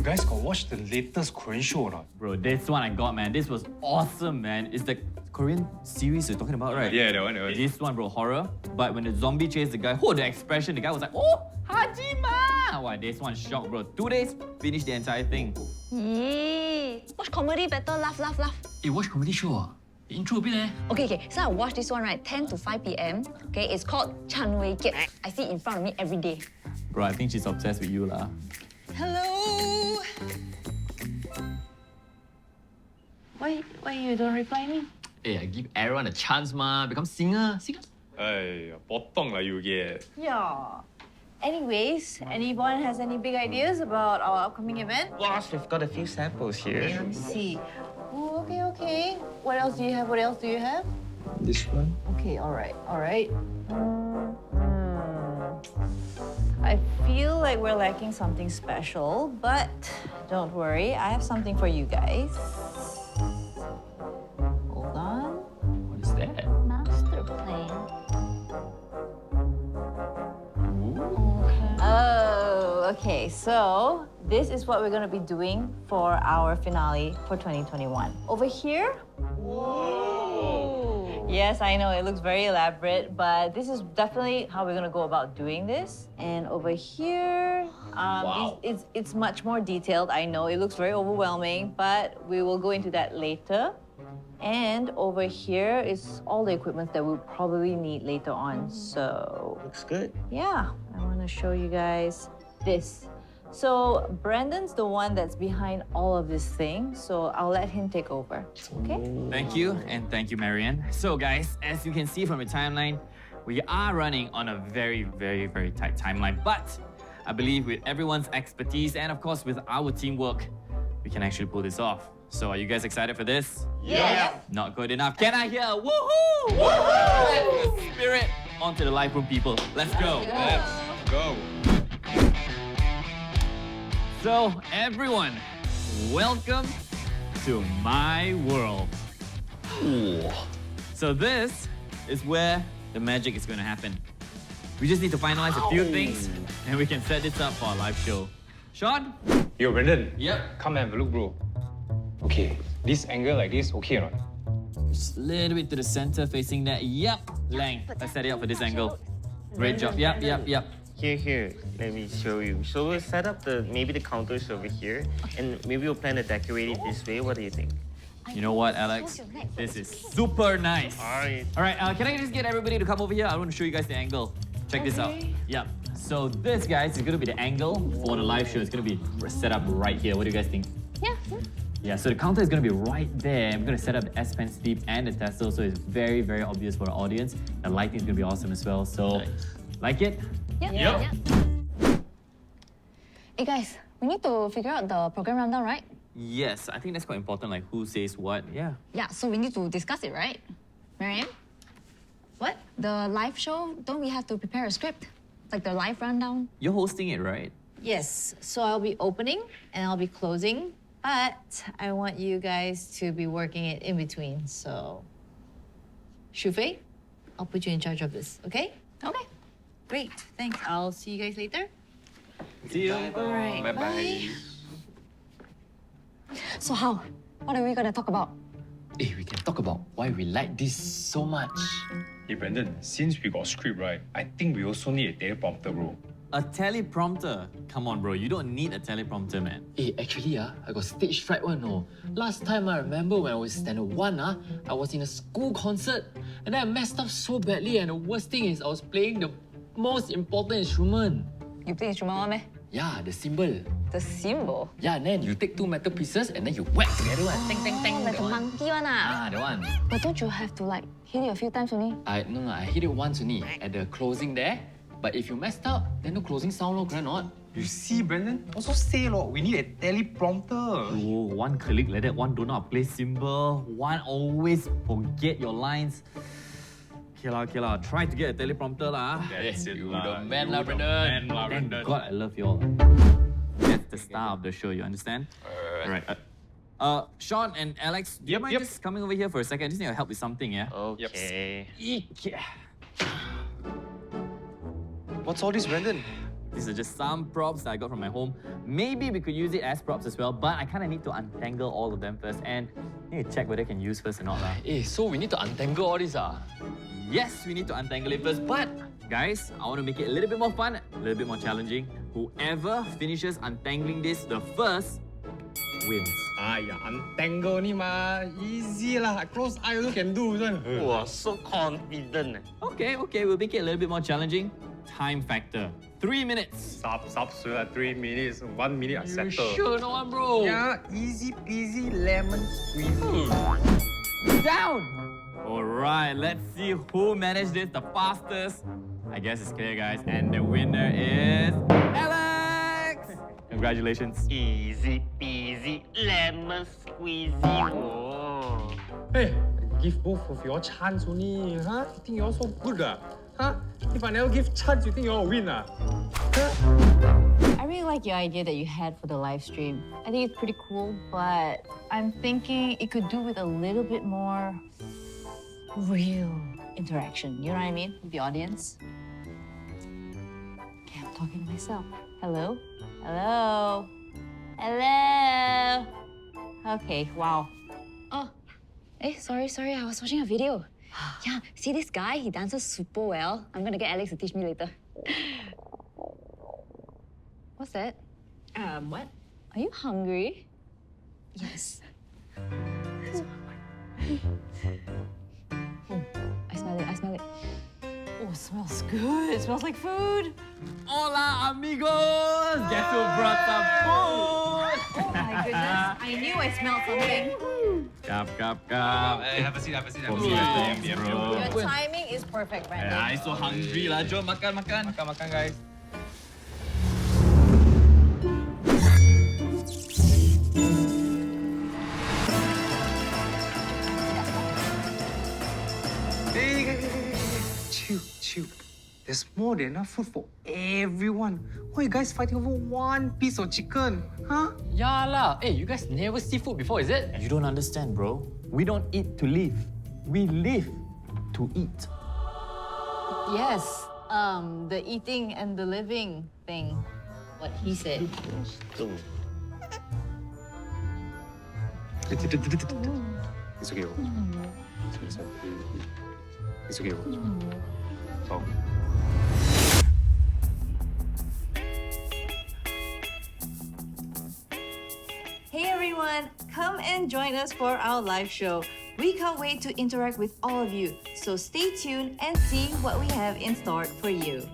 You guys got watch the latest Korean show or not? Bro, this one I got, man. This was awesome, man. It's the Korean series you're talking about, right? Yeah, that one. This one, bro, horror. But when the zombie chased the guy, the expression, the guy was like, oh, Hajima! Wow, this one shocked, bro. 2 days, finished the entire thing. Yee. Watch comedy better, laugh. Hey, watch comedy show ah? The intro a bit eh? Okay. So I watch this one, right? 10 to 5 p.m. Okay, it's called Chan Wei Kiat. I see it in front of me every day. Bro, I think she's obsessed with you, lah. Hello. Why you don't reply me? Hey, I give everyone a chance ma. Become singer. Ay, potong lah you get. Yeah. Anyways, anyone has any big ideas about our upcoming event? Boss, we've got a few samples here. Let me see. Oh, okay. What else do you have? This one? Okay, all right. I feel like we're lacking something special, but don't worry, I have something for you guys. Hold on. What is that? Master plan. Oh, okay. So this is what we're gonna be doing for our finale for 2021. Over here. Whoa! Yes, I know it looks very elaborate, but this is definitely how we're gonna go about doing this. And over here, it's much more detailed. I know it looks very overwhelming, but we will go into that later. And over here is all the equipment that we'll probably need later on. So Looks good. yeah, I want to show you guys this. So Brandon's the one that's behind all of this thing, so I'll let him take over, okay? Thank you, and thank you, Marianne. So guys, as you can see from the timeline, we are running on a very, very, very tight timeline. But I believe with everyone's expertise and of course with our teamwork, we can actually pull this off. So are you guys excited for this? Yeah. Not good enough. Can I hear a woohoo? Woohoo! Let the spirit onto the live room, people. Let's go. Let's go. So everyone, welcome to my world. So this is where the magic is going to happen. We just need to finalize a few things and we can set this up for our live show. Sean? Yo, Brendan. Yep. Come and have a look, bro. Okay, this angle like this, okay or not? Just a little bit to the center facing that. Yep. Lang, let's set it up for this angle. Great job. Yep. Here. Let me show you. So we'll set up maybe the counters over here, and maybe we'll plan to decorate it this way. What do you think? You know what, Alex? This is super nice. Alright. All right, can I just get everybody to come over here? I want to show you guys the angle. Check this out. Yep. So this, guys, is going to be the angle for the live show. It's going to be set up right here. What do you guys think? Yeah. Yeah, so the counter is going to be right there. I'm going to set up the S Pen sleeve and the tassel, so it's very, very obvious for the audience. The lighting is going to be awesome as well. So, like it? Yeah. Hey guys, we need to figure out the program rundown, right? Yes, I think that's quite important, like who says what. Yeah. Yeah, so we need to discuss it, right? Mariam? What? The live show, don't we have to prepare a script? Like the live rundown? You're hosting it, right? Yes, so I'll be opening and I'll be closing, but I want you guys to be working it in between, so... Shufei, I'll put you in charge of this, okay? Okay. Great, thanks. I'll see you guys later. See you. All right, bye. So how? What are we gonna talk about? Hey, we can talk about why we like this so much. Hey, Brendan, since we got script, right, I think we also need a teleprompter, bro. A teleprompter? Come on, bro. You don't need a teleprompter, man. Hey, actually, I got stage fright one, no. Last time I remember when I was standard 1, I was in a school concert and then I messed up so badly, and the worst thing is I was playing the most important instrument. You play instrument one, meh? Yeah, the cymbal. The symbol. Yeah, and then you take 2 metal pieces and then you whack together one. Tang, tang, tang. Like that a one. monkey one ah. That one. But don't you have to like hit it a few times only? No, I hit it once only at the closing there. But if you messed up, then no closing sound, no, not. You see, Brendan? Also say, we need a teleprompter. Oh, one colleague like that, one don't know how to play cymbal, one always forget your lines. Okay lah. Try to get a teleprompter lah. That's it, You lah. the man You lah, the Brendan. man lah, Thank Brendan. God I love you all. That's the star of the show, you understand? Alright. Sean and Alex, do you mind Yep. just coming over here for a second? I just need your help with something, yeah? Okay. Yeah. What's all this, Brendan? These are just some props that I got from my home. Maybe we could use it as props as well, but I kind of need to untangle all of them first and need to check whether I can use first or not. So we need to untangle all this Yes, we need to untangle it first, but guys, I want to make it a little bit more fun, a little bit more challenging. Whoever finishes untangling this the first wins. Untangle ni ma. Easy lah. Close eye also can do. Wow, so confident. Okay, we'll make it a little bit more challenging. Time factor, 3 minutes. Sub 3 minutes. 1 minute I You settle. sure no one, bro? Yeah, easy peasy lemon squeezy. Down! Alright, let's see who managed this the fastest. I guess it's clear, guys. And the winner is Alex! Congratulations. Easy peasy lemon squeezy. Oh. Hey, give both of you all chance only. Huh? You think you all so good Huh? If I never give chance, you think you all win Huh? I really like your idea that you had for the live stream. I think it's pretty cool, but I'm thinking it could do with a little bit more real interaction. You know what I mean? With the audience. Okay, I'm talking to myself. Hello? Hello? Hello? Okay, wow. Oh, sorry. I was watching a video. Yeah, see this guy? He dances super well. I'm gonna get Alex to teach me later. What's that? What? Are you hungry? Yes. I smell it. Oh, it smells good. It smells like food. Hola, amigos! Guess who brought some food? Oh my goodness. I knew I smelled something. Cup. Hey, have a seat. Bro. Your timing is perfect, Brandon. I so hungry lah. Jom makan. Makan, guys. Hey. Chill. There's more than enough food for everyone. Why are you guys fighting over one piece of chicken? Huh? Yeah lah. Hey, you guys never see food before, is it? You don't understand, bro. We don't eat to live. We live to eat. Yes, the eating and the living thing. What he said. It's okay. It's okay. Oh. Hey everyone, come and join us for our live show. We can't wait to interact with all of you, so stay tuned and see what we have in store for you.